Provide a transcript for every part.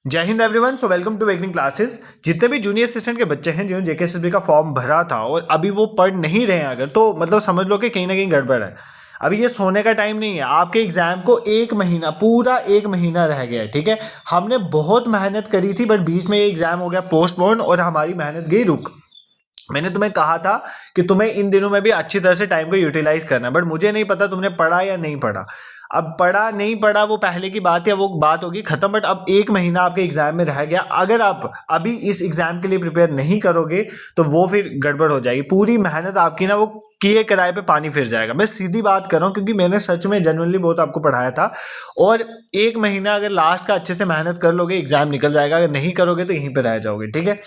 जय हिंद everyone. So welcome to wakening classes. जितने भी जूनियर असिस्टेंट के बच्चे हैं जिन्होंने जेकेएसएसबी का फॉर्म भरा था और अभी वो पढ़ नहीं रहे हैं, अगर तो मतलब समझ लो कि कहीं ना कहीं गड़बड़ है। अभी ये सोने का टाइम नहीं है। आपके एग्जाम को एक महीना, पूरा एक महीना रह गया है। ठीक है, हमने बहुत मेहनत करी थी बट बीच में ये एग्जाम हो गया पोस्टपोन और हमारी मेहनत गई रुक। मैंने तुम्हें कहा था कि तुम्हें इन दिनों में भी अच्छी तरह से टाइम को यूटिलाइज करना है, बट मुझे नहीं पता तुमने पढ़ा या नहीं पढ़ा। अब पढ़ा नहीं पढ़ा वो पहले की बात है, वो बात होगी खत्म। बट अब एक महीना आपके एग्जाम में रह गया। अगर आप अभी इस एग्जाम के लिए प्रिपेयर नहीं करोगे तो वो फिर गड़बड़ हो जाएगी। पूरी मेहनत आपकी ना वो किए किराए पे पानी फिर जाएगा। मैं सीधी बात कर रहा हूँ क्योंकि मैंने सच में जेन्युइनली बहुत आपको पढ़ाया था। और एक महीना अगर लास्ट का अच्छे से मेहनत कर लोगे एग्जाम निकल जाएगा, अगर नहीं करोगे तो यहीं पे रह जाओगे। ठीक है,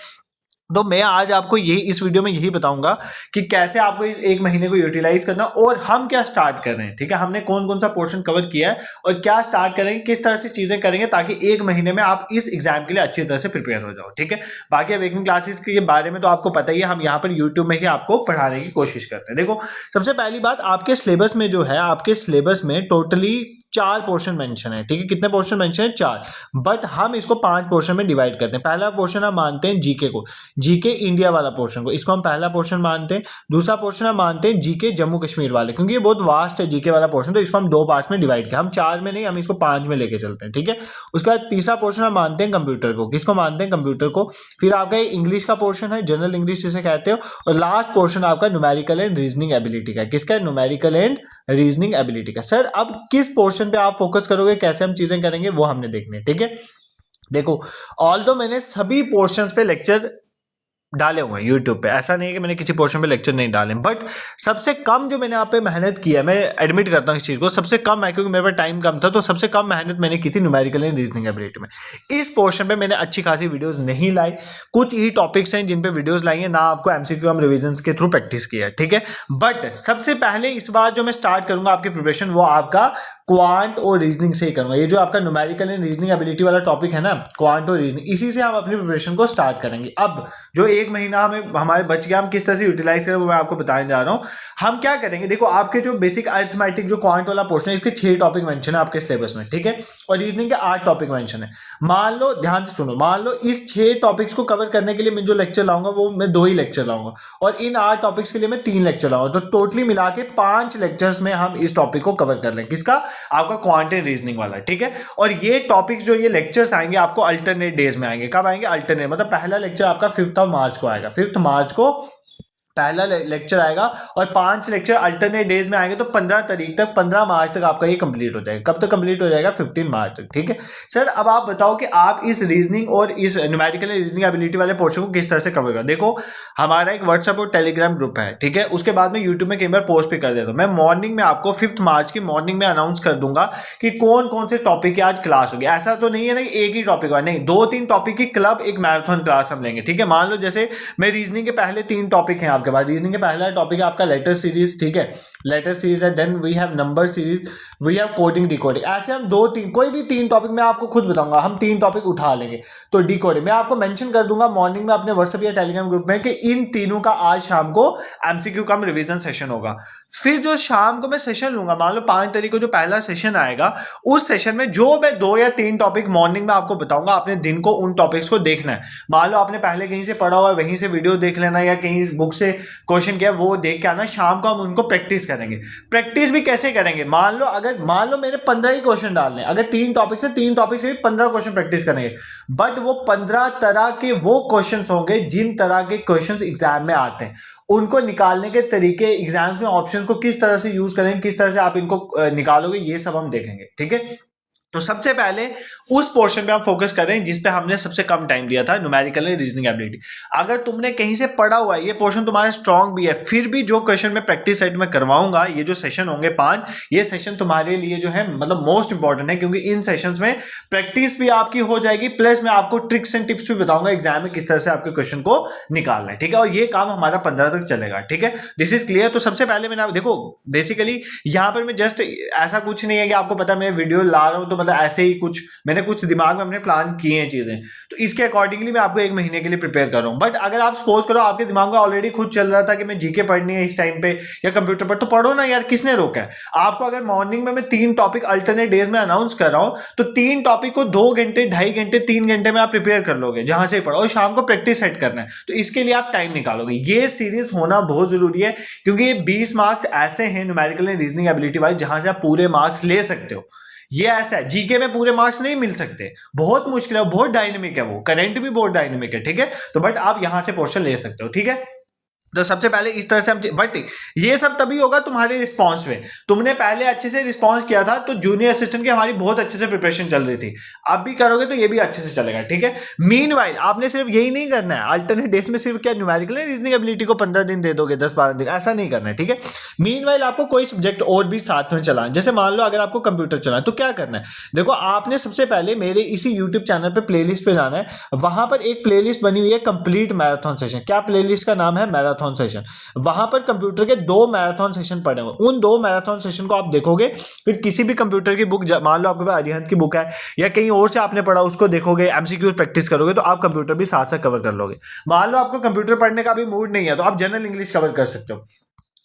तो मैं आज आपको यही इस वीडियो में यही बताऊंगा कि कैसे आपको इस एक महीने को यूटिलाइज करना और हम क्या स्टार्ट कर रहे हैं। ठीक है, हमने कौन कौन सा पोर्शन कवर किया है और क्या स्टार्ट करेंगे, किस तरह से चीजें करेंगे ताकि एक महीने में आप इस एग्जाम के लिए अच्छी तरह से प्रिपेयर हो जाओ। ठीक है, बाकी अवेकनिंग क्लासेस के बारे में तो आपको पता ही है, हम यहाँ पर यूट्यूब में ही आपको पढ़ाने की कोशिश करते हैं। देखो, सबसे पहली बात, आपके सिलेबस में जो है, आपके सिलेबस में टोटली 4 पोर्शन मेंशन है। ठीक है, कितने पोर्शन मेंशन है? 4। बट हम इसको 5 पोर्शन में डिवाइड करते हैं। पहला पोर्शन हम मानते हैं जीके को, जीके इंडिया वाला पोर्शन को, इसको हम पहला पोर्शन मानते हैं। दूसरा पोर्शन हम मानते हैं जीके जम्मू कश्मीर वाले, क्योंकि ये बहुत वास्ट है जीके वाला पोर्शन, तो इसको हम 2 पार्ट्स में डिवाइड किया। हम 4 में नहीं, हम इसको 5 में लेके चलते हैं। ठीक है, उसके बाद तीसरा पोर्शन हम मानते हैं कंप्यूटर को। किसको मानते हैं? कंप्यूटर को। फिर आपका इंग्लिश का पोर्शन है, जनरल इंग्लिश जिसे कहते हो। और लास्ट पोर्शन आपका न्यूमेरिकल एंड रीजनिंग एबिलिटी का। किसका? न्यूमेरिकल एंड रीजनिंग एबिलिटी का। सर अब किस पोर्शन पे आप फोकस करोगे, कैसे हम चीजें करेंगे, वो हमने देखने। ठीक है, देखो, ऑल दो मैंने सभी पोर्शंस पे लेक्चर डाले हुए हैं यूट्यूब पे, ऐसा नहीं है कि मैंने किसी पोर्शन पे लेक्चर नहीं डाले, बट सबसे कम जो मैंने आप पे मेहनत की है, मैं एडमिट करता हूँ इस चीज़ को, सबसे कम है क्योंकि मेरे पास टाइम कम था, तो सबसे कम मेहनत मैंने की थी न्यूमेरिकल एंड रीजनिंग एबिलिटी में। इस पोर्शन पे मैंने अच्छी खासी वीडियोस नहीं लाई। कुछ ही टॉपिक्स हैं जिन पे वीडियोस लाई है, ना आपको एमसीक्यू हम रिविजन के थ्रू प्रैक्टिस किया है। ठीक है, बट सबसे पहले इस बार जो मैं स्टार्ट करूंगा आपकी प्रिपरेशन, वो आपका क्वांट और रीजनिंग से ही करूंगा। ये जो आपका न्यूमेरिकल एंड रीजनिंग एबिलिटी वाला टॉपिक है ना, क्वांट और रीजनिंग, इसी से हम अपनी प्रिपरेशन को स्टार्ट करेंगे। अब जो एक महीना हमें हमारे बच गया, हम किस तरह से यूटिलाइज करें वो मैं आपको बताने जा रहा हूं। हम क्या करेंगे, देखो, आपके जो बेसिक अरिथमेटिक जो क्वांट वाला पोर्शन है, इसके 6 टॉपिक मेंशन है आपके सिलेबस में। ठीक है, और रीजनिंग के 8 टॉपिक मेंशन है। मान लो, ध्यान से सुनो, मान लो इस 6 टॉपिक्स को कवर करने के लिए मैं जो लेक्चर लाऊंगा वो मैं 2 ही लेक्चर लाऊंगा, और इन 8 टॉपिक्स के लिए मैं 3 लेक्चर लाऊंगा। तो टोटली मिला के 5 लेक्चर्स में हम इस टॉपिक को कवर कर लेंगे। किसका? आपका क्वांट एंड रीजनिंग वाला। ठीक है, और ये टॉपिक्स जो ये लेक्चर्स आएंगे आपको अल्टरनेट डेज में आएंगे। कब आएंगे? अल्टरनेट, मतलब पहला लेक्चर आपका 5 मार्च को आएगा। 5 मार्च को पहला लेक्चर आएगा और 5 लेक्चर अल्टरनेट डेज में आएंगे, तो 15 तारीख तक, 15 मार्च तक आपका ये कंप्लीट हो जाएगा। कब तक कंप्लीट हो जाएगा? 15 मार्च तक। ठीक है सर, अब आप बताओ कि आप इस रीजनिंग और इस न्यूमेरिकल रीजनिंग एबिलिटी वाले पोर्शन को किस तरह से कवर करें। देखो, हमारा एक व्हाट्सएप और टेलीग्राम ग्रुप है। ठीक है, उसके बाद में यूट्यूब में कई बार पोस्ट भी कर देता हूँ। मैं मॉर्निंग में आपको 5 मार्च की मॉर्निंग में अनाउंस कर दूंगा कि कौन कौन से टॉपिक की आज क्लास होगी। ऐसा तो नहीं है ना एक ही टॉपिक का, नहीं, 2-3 टॉपिक की क्लब एक मैराथन क्लास हम लेंगे। ठीक है, मान लो जैसे मैं रीजनिंग के पहले 3 टॉपिक हैं आपके पास। रीजनिंग के पहला टॉपिक है आपका लेटर सीरीज। ठीक है, लेटर सीरीज है, then we have number series, we have coding decoding. ऐसे हम 2-3 कोई भी 3 टॉपिक मैं आपको खुद बताऊंगा, हम 3 टॉपिक उठा लेंगे। तो डिकोडिंग मैं आपको मेंशन कर दूंगा मॉर्निंग में अपने व्हाट्सएप या टेलीग्राम ग्रुप में कि इन तीनों का आज शाम को एमसीक्यू कम रिवीजन सेशन होगा। फिर जो शाम को मैं सेशन लूंगा, मान लो 5 तारीख को जो पहला सेशन आएगा, उस सेशन में जो मैं 2 या 3 टॉपिक मॉर्निंग में आपको बताऊंगा, आपने दिन को उन टॉपिक्स को देखना है। मान लो आपने पहले कहीं से पढ़ा हुआ है, वहीं से वीडियो देख लेना, या कहीं बुक से क्वेश्चन किया वो देख के आना। शाम को हम उनको प्रैक्टिस करेंगे। प्रैक्टिस भी कैसे करेंगे, मान लो मेरे 15 ही क्वेश्चन डालने, अगर 3 टॉपिक से 3 टॉपिक से भी 15 क्वेश्चन प्रैक्टिस करेंगे, बट वो 15 तरह के वो क्वेश्चन होंगे जिन तरह के क्वेश्चन एग्जाम में आते हैं। उनको निकालने के तरीके, एग्जाम्स में ऑप्शंस को किस तरह से यूज करेंगे, किस तरह से आप इनको निकालोगे, ये सब हम देखेंगे। ठीक है, तो सबसे पहले उस पोर्शन पे हम फोकस कर रहे हैं जिस पे हमने सबसे कम टाइम दिया था, न्यूमेरिकल एंड रीजनिंग एबिलिटी। अगर तुमने कहीं से पढ़ा हुआ है, ये पोर्शन तुम्हारा स्ट्रांग भी है, फिर भी जो क्वेश्चन मैं प्रैक्टिस सेट में करवाऊंगा, ये जो सेशन होंगे 5, ये सेशन तुम्हारे लिए जो है मतलब मोस्ट इंपॉर्टेंट है, क्योंकि इन सेशंस में प्रैक्टिस भी आपकी हो जाएगी, प्लस मैं आपको ट्रिक्स एंड टिप्स भी बताऊंगा एग्जाम में किस तरह से आपके क्वेश्चन को निकालना है। ठीक है, और ये काम हमारा 15 तक चलेगा। ठीक है, दिस इज क्लियर। तो सबसे पहले मैंने देखो, बेसिकली यहाँ पर मैं जस्ट ऐसा कुछ नहीं है कि आपको पता मैं वीडियो ला रहा हूँ तो मतलब मतलब ऐसे ही कुछ मैंने कुछ दिमाग में अपने प्लान किए हैं चीजें, तो इसके अकॉर्डिंगली मैं आपको 1 महीने के लिए प्रिपेयर कर रहा हूँ। बट अगर आप सपोज करो आपके दिमाग में ऑलरेडी खुद चल रहा था कि मैं जीके पढ़नी है इस टाइम पे या कंप्यूटर पर, तो पढ़ो ना यार, किसने रोका है आपको? अगर मॉर्निंग में मैं 3 टॉपिक अल्टरनेट डेज में अनाउंस कर रहा हूं, तो 3 टॉपिक को 2 घंटे, 2.5 घंटे, 3 घंटे में आप प्रिपेयर कर लोगे जहां से पढ़ो, और शाम को प्रैक्टिस सेट करना है, तो इसके लिए आप टाइम निकालोगे। ये सीरीज होना बहुत जरूरी है, क्योंकि ये 20 मार्क्स ऐसे हैं numerical and reasoning ability wise जहां से आप पूरे मार्क्स ले सकते हो। ये ऐसा है, जीके में पूरे मार्क्स नहीं मिल सकते, बहुत मुश्किल है, बहुत डायनेमिक है, वो करंट भी बहुत डायनेमिक है, ठीक है। तो बट आप यहां से पोर्शन ले सकते हो, ठीक है। तो सबसे पहले इस तरह से हम, बट ये सब तभी होगा तुम्हारे रिस्पांस में, तुमने पहले अच्छे से रिस्पांस किया था तो जूनियर असिस्टेंट की हमारी बहुत अच्छे से प्रिपरेशन चल रही थी, अब भी करोगे तो ये भी अच्छे से चलेगा, ठीक है। मीनवाइल आपने सिर्फ यही नहीं करना है अल्टरनेट डेज में, सिर्फ क्या न्यूमेरिकल रीजनिंग एबिलिटी को 15 दिन दे दोगे, 10-12 दिन, ऐसा नहीं करना है, ठीक है। मीनवाइल आपको कोई सब्जेक्ट और भी साथ में चलाना, जैसे मान लो अगर आपको कंप्यूटर चलाना है तो क्या करना है, देखो आपने सबसे पहले मेरे इसी यूट्यूब चैनल पे प्लेलिस्ट पे जाना है, वहां पर एक प्लेलिस्ट बनी हुई है कंप्लीट मैराथन सेशन। क्या प्लेलिस्ट का नाम है? Marathon session. वहां पर कंप्यूटर के 2 मैराथन सेशन पड़े हुए, उन 2 मैराथन सेशन को आप देखोगे, फिर किसी भी कंप्यूटर की बुक, मान लो आपके पास अरिहंत की बुक है या कहीं और से आपने पढ़ा, उसको देखोगे, एमसीक्यू प्रैक्टिस करोगे, तो आप कंप्यूटर भी साथ साथ कवर कर लोगे। मान लो आपको कंप्यूटर पढ़ने का भी मूड नहीं है, तो आप जनरल इंग्लिश कवर कर सकते हो।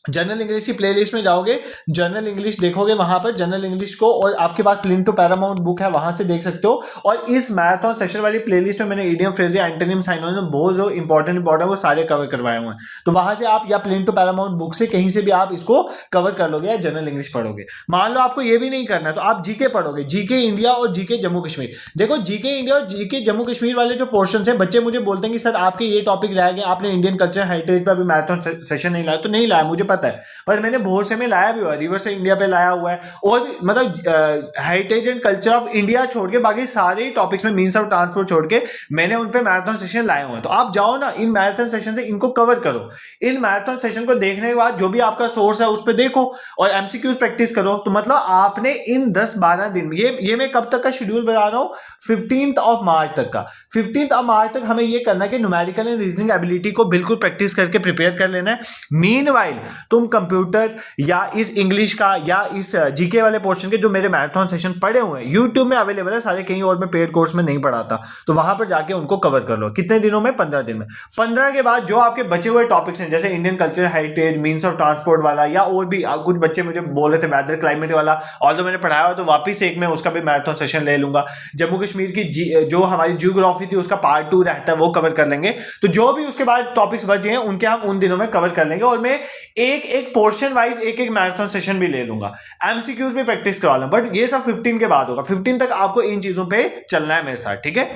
जनरल इंग्लिश की प्लेलिस्ट में जाओगे, जनरल इंग्लिश देखोगे, वहां पर जनरल इंग्लिश को, और आपके पास प्लिंथ टू पैरामाउंट बुक है, वहां से देख सकते हो। और इस मैराथन सेशन वाली प्लेलिस्ट में मैंने ईडियम, फ्रेज, एंटोनिम, साइनोनिम, बहुत जो इंपॉर्टेंट वो सारे कवर करवाए हुए हैं, तो वहां से आप, या प्लिंथ टू पैरामाउंट बुक से कहीं से भी आप इसको कवर कर लोगे या जनरल इंग्लिश पढ़ोगे। मान लो आपको ये भी नहीं करना है, तो आप जीके पढ़ोगे, जीके इंडिया और जीके जम्मू कश्मीर। देखो जीके इंडिया और जीके जम्मू कश्मीर वाले जो पोर्शन है, बच्चे मुझे बोलते हैं कि सर आपके ये टॉपिक रह गए, आपने इंडियन कल्चर हेरिटेज पर अभी मैराथन सेशन नहीं लाया, तो नहीं लाया, मुझे पता है, पर मैंने बहुत से में लाया भी हुआ है, रिवर से इंडिया पे लाया हुआ है, और भी मतलब heritage and culture of India छोड़ के बाकी सारे टॉपिक्स में, मींस ऑफ ट्रांसपोर्ट छोड़ के, मैंने उन पे मैराथन सेशन लाए हुए हैं। तो आप जाओ ना इन मैराथन सेशन से, इनको कवर करो। इन मैराथन सेशन को देखने के बाद जो भी आपका सोर्स है उस पर देखो और एमसीक्यूज प्रैक्टिस करो। तो मतलब आपने इन 10-12 दिन, ये मैं कब तक का शेड्यूल बता रहा हूं, 15 मार्च तक का। 15 मार्च तक हमें ये करना है कि न्यूमेरिकल एंड रीजनिंग एबिलिटी को बिल्कुल प्रैक्टिस करके प्रिपेयर कर लेना है। मीनवाइल तुम कंप्यूटर या इस इंग्लिश का या इस जीके वाले पोर्शन के जो मेरे मैराथन सेशन पड़े हुए हैं यूट्यूब में अवेलेबल है सारे, कहीं और मैं पेड कोर्स में नहीं पढ़ाता, तो वहां पर जाके उनको कवर कर लो। कितने दिनों में? 15 दिन में। 15 के बाद जो आपके बचे हुए टॉपिक्स हैं, जैसे Indian culture, heritage, means of transport वाला, या और भी कुछ बच्चे मुझे बोल रहे थे वेदर क्लाइमेट वाला, और जो मैंने पढ़ाया हो तो वापिस एक मैं उसका भी मैराथन सेशन ले लूंगा। जम्मू कश्मीर की जो हमारी जियोग्राफी थी उसका पार्ट 2 रहता है, वो कवर कर लेंगे। तो जो भी उसके बाद टॉपिक्स बचे हैं उनके हम उन दिनों में कवर कर लेंगे, और मैं एक एक पोर्शन वाइज एक एक मैराथन सेशन भी ले लूंगा, एमसीक्यूज भी प्रैक्टिस करवा लूंगा। बट ये सब 15 के बाद होगा, 15 तक आपको इन चीजों पे चलना है मेरे साथ, ठीक है।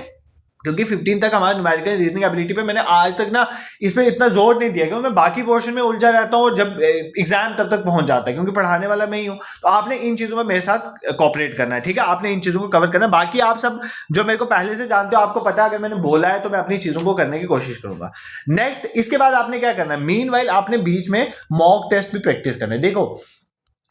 क्योंकि 15 तक हमारा न्यूमेरिकल रीजनिंग एबिलिटी पे मैंने आज तक ना इस पे इतना जोर नहीं दिया, क्योंकि मैं बाकी पोर्शन में उलझा रहता हूं, और जब एग्जाम तब तक पहुंच जाता है, क्योंकि पढ़ाने वाला मैं ही हूं। तो आपने इन चीजों में मेरे साथ कोऑपरेट करना है, ठीक है। आपने इन चीजों को कवर करना है। बाकी आप सब जो मेरे को पहले से जानते हो, आपको पता है अगर मैंने बोला है तो मैं अपनी चीजों को करने की कोशिश करूंगा। नेक्स्ट, इसके बाद आपने क्या करना है, मीनवाइल आपने बीच में मॉक टेस्ट भी प्रैक्टिस करना है। देखो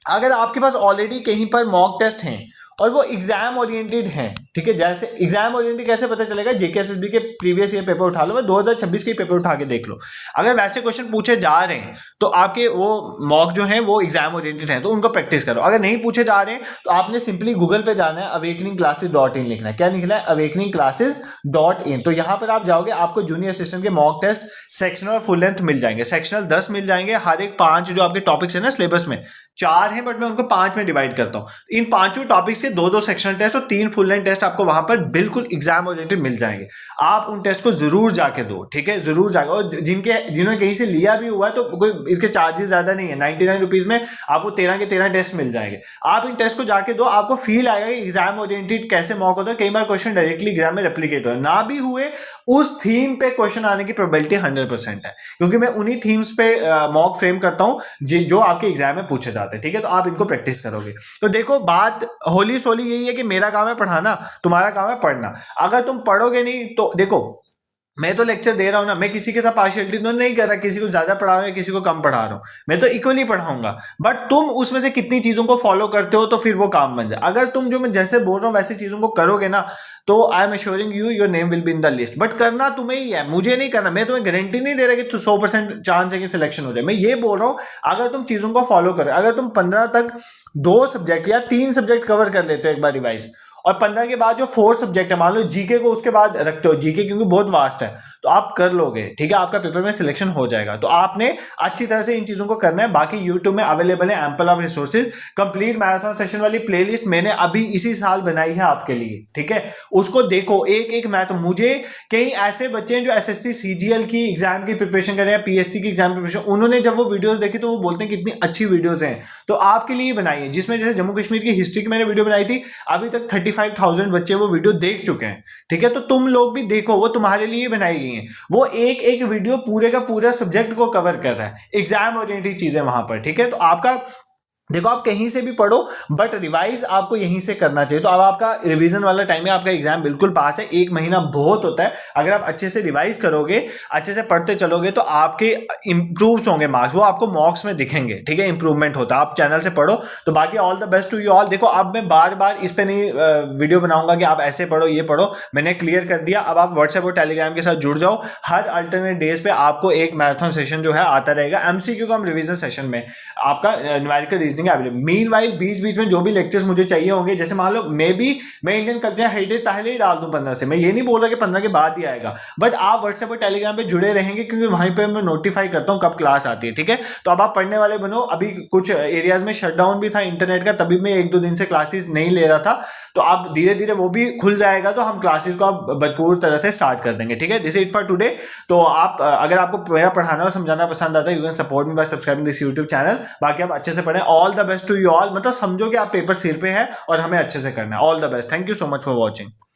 अगर आपके पास ऑलरेडी कहीं पर मॉक टेस्ट हैं और वो एग्जाम ओरिएंटेड हैं, ठीक है, जैसे एग्जाम ओरिएंटेड कैसे पता चलेगा, जेकेएसएसबी के प्रीवियस ईयर पेपर उठा लो, मैं 2026 के पेपर उठा के देख लो, अगर वैसे क्वेश्चन पूछे जा रहे हैं तो आपके वो मॉक जो हैं वो एग्जाम ओरिएंटेड हैं, तो उनको प्रैक्टिस करो। अगर नहीं पूछे जा रहे हैं तो आपने सिंपली गूगल पे जाना है, awakeningclasses.in लिखना है। क्या लिखना है? awakeningclasses.in। तो यहां पर आप जाओगे, आपको जूनियर असिस्टेंट के मॉक टेस्ट सेक्शनल और फुल लेंथ मिल जाएंगे। सेक्शनल 10 मिल जाएंगे, हर एक 5 जो आपके टॉपिक्स है ना सिलेबस में, 4 हैं बट मैं उनको 5 में डिवाइड करता हूं। इन 5 टॉपिक्स के 2-2 सेक्शनल टेस्ट और 3 फुल लेंथ टेस्ट आपको वहां पर बिल्कुल एग्जाम ओरिएंटेड मिल जाएंगे। आप उन टेस्ट को जरूर जाके दो, ठीक है, जरूर जाके। और जिन्होंने कहीं से लिया भी हुआ है तो कोई इसके चार्जेस ज्यादा नहीं है, 99 रुपीज में आपको 13 के 13 टेस्ट मिल जाएंगे। आप इन टेस्ट को जाके दो, आपको फील आएगा कि एग्जाम ओरिएंटेड कैसे मॉक होता है। कई बार क्वेश्चन डायरेक्टली एग्जाम में रेप्लीकेट हो, ना भी हुए उस थीम पे क्वेश्चन आने की प्रोबेबिलिटी 100% है, क्योंकि मैं उन्हीं थीम्स पे मॉक फ्रेम करता हूं जो आपके एग्जाम में पूछे जाते हैं, ठीक है। तो आप इनको प्रैक्टिस करोगे। तो देखो बात होली सोली यही है कि मेरा काम है पढ़ाना, तुम्हारा काम है पढ़ना। अगर तुम पढ़ोगे नहीं तो देखो, मैं तो लेक्चर दे रहा हूं ना, मैं किसी के साथ पार्शियलिटी तो नहीं कर रहा, किसी को ज्यादा पढ़ा रहा हूं किसी को कम पढ़ा रहा हूं, मैं तो इक्वली पढ़ाऊंगा। बट तुम उसमें से कितनी चीजों को फॉलो करते हो तो फिर वो काम बन जाए। अगर तुम जो मैं जैसे बोल रहा हूं वैसे चीजों को करोगे ना, तो I am assuring you your name will be in the list. But करना तुम्हें ही है, मुझे नहीं करना। मैं तुम्हें गारंटी नहीं दे रहा कि 100% चांस है कि सिलेक्शन हो जाए। मैं ये बोल रहा हूं अगर तुम चीजों को फॉलो करो, अगर तुम 15 तक 2 सब्जेक्ट या 3 सब्जेक्ट कवर कर लेते हो एक बार रिवाइज, और 15 के बाद जो 4 सब्जेक्ट है, मान लो जीके को उसके बाद रखते हो, जीके क्योंकि बहुत वास्ट है तो आप कर लोगे, ठीक है, आपका पेपर में सिलेक्शन हो जाएगा। तो आपने अच्छी तरह से इन चीजों को करना है। बाकी यूट्यूब में अवेलेबल है ample of resources. Complete marathon session वाली प्लेलिस्ट मैंने अभी इसी साल बनाई है आपके लिए, ठीक है, उसको देखो एक एक मैराथन। मुझे कई ऐसे बच्चे हैं जो एसएससी सीजीएल की एग्जाम की प्रिपरेशन कर रहे हैं, पीएससी की एग्जाम प्रिपरेशन, उन्होंने जब वो वीडियोस देखी तो वो बोलते हैं कितनी अच्छी वीडियोस हैं। तो आपके लिए बनाई है, जिसमें जैसे जम्मू कश्मीर की हिस्ट्री की मैंने वीडियो बनाई थी, अभी तक 35,000 बच्चे वो वीडियो देख चुके हैं, ठीक है। तो तुम लोग भी देखो, वो तुम्हारे लिए बनाई गई है। वो एक एक वीडियो पूरे का पूरा सब्जेक्ट को कवर कर रहा है, एग्जाम ओरिएंटेड चीजें वहां पर, ठीक है। तो आपका देखो, आप कहीं से भी पढ़ो बट रिवाइज आपको यहीं से करना चाहिए। तो अब आपका रिवीजन वाला टाइम है, आपका एग्जाम बिल्कुल पास है, 1 महीना बहुत होता है। अगर आप अच्छे से रिवाइज करोगे, अच्छे से पढ़ते चलोगे तो आपके इंप्रूव होंगे मार्क्स, वो आपको मॉक्स में दिखेंगे, ठीक है, इंप्रूवमेंट होता है। आप चैनल से पढ़ो। तो बाकी all the best to you all. देखो, अब मैं बार बार इस पे नहीं वीडियो बनाऊंगा कि आप ऐसे पढ़ो ये पढ़ो, मैंने क्लियर कर दिया। अब आप व्हाट्सएप और टेलीग्राम के साथ जुड़ जाओ। हर अल्टरनेट डेज पे आपको एक मैराथन सेशन जो है आता रहेगा। एमसीक्यू का हम रिवीजन सेशन में आपका न्यूमेरिकल मीनवाइल बीच बीच में जो भी लेक्चर्स मुझे चाहिए होंगे, जैसे मान लो मैं इंडियन कल्चर हेरिटेज पहले ही डाल दूं 15 से, मैं ये नहीं बोल रहा कि 15 के बाद ही आएगा, बट आप व्हाट्सएप और टेलीग्राम पे जुड़े रहेंगे क्योंकि वहीं पे मैं नोटिफाई करता हूं कब क्लास आती है, ठीक है। तो अब आप पढ़ने वाले बनो। अभी कुछ एरियाज में शटडाउन भी था इंटरनेट का, तभी मैं 1-2 दिन से क्लासेस नहीं ले रहा था। तो अब धीरे धीरे वो भी खुल जाएगा तो हम क्लासेस को अब भरपूर तरह से स्टार्ट कर देंगे, ठीक है। This is for today. तो आप अगर आपको मेरा पढ़ाना और समझाना पसंद आता है, you can support me by subscribing this YouTube channel. बाकी आप अच्छे से पढ़ें। All the best to you all. मतलब समझो कि आप पेपर सिर पे है और हमें अच्छे से करना है। All the best. Thank you so much for watching.